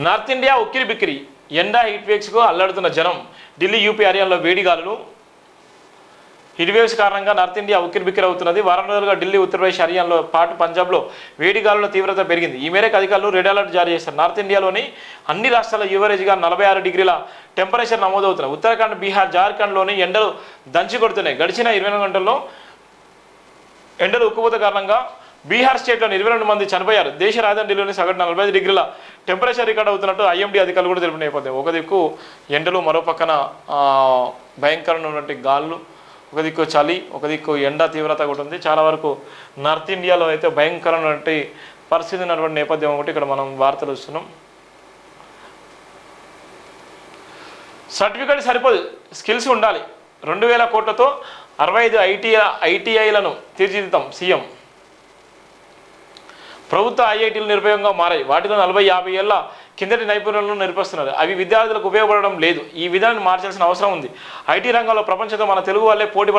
North India ఉక్కిరి బిక్కిరి ఎండా హీట్ వేవ్స్కు అల్లాడుతున్న జనం. ఢిల్లీ, యూపీ, హర్యానాలో వేడిగాలులు. హీట్ వేవ్స్ కారణంగా నార్త్ ఇండియా ఉక్కిరి బిక్కిరి అవుతున్నది. వారం రోజులుగా ఢిల్లీ, ఉత్తరప్రదేశ్, హర్యానాలో పాటు పంజాబ్లో వేడిగాలుల తీవ్రత పెరిగింది. ఈ మేరకు అధికారులు రెడ్ అలర్ట్ జారీ చేశారు. నార్త్ ఇండియాలోని అన్ని రాష్ట్రాల్లో యావరేజ్గా 46 డిగ్రీల టెంపరేచర్ నమోదవుతున్నాయి. ఉత్తరాఖండ్, బీహార్, జార్ఖండ్లోని ఎండలు దంచి కొడుతున్నాయి. గడిచిన 24 గంటల్లో ఎండలు ఉక్కుపోత కారణంగా బీహార్ స్టేట్లోని 22 మంది చనిపోయారు. దేశ రాజధాని ఢిల్లీలోని సగటు 45 డిగ్రీల టెంపరేచర్ రికార్డ్ అవుతున్నట్టు ఐఎండీ అధికారులు కూడా తెలిపిన నేపథ్యం. ఒక దిక్కు ఎండలు, మరో పక్కన భయంకరమైనటువంటి గాలులు, ఒక దిక్కు చలి, ఒక దిక్కు ఎండ తీవ్రత కూడా ఉంది. చాలా వరకు నార్త్ ఇండియాలో అయితే భయంకరమైనటువంటి పరిస్థితి ఉన్నటువంటి నేపథ్యం ఒకటి ఇక్కడ మనం వార్తలు చూస్తున్నాం. సర్టిఫికేట్ సరిపోదు, స్కిల్స్ ఉండాలి. 2000 కోట్లతో 65 ఐటీఐలను తీర్చిదిద్దాం సీఎం. ప్రభుత్వ ఐఐటీలు నిరుపయోగంగా మారాయి. వాటిలో 40-50 ఏళ్ల కిందటి నైపుణ్యాలను నేర్పిస్తున్నారు. అవి విద్యార్థులకు ఉపయోగపడడం లేదు. ఈ విధానాన్ని మార్చాల్సిన అవసరం ఉంది. ఐటీ రంగంలో ప్రపంచంతో మన తెలుగు వాళ్ళే పోటీ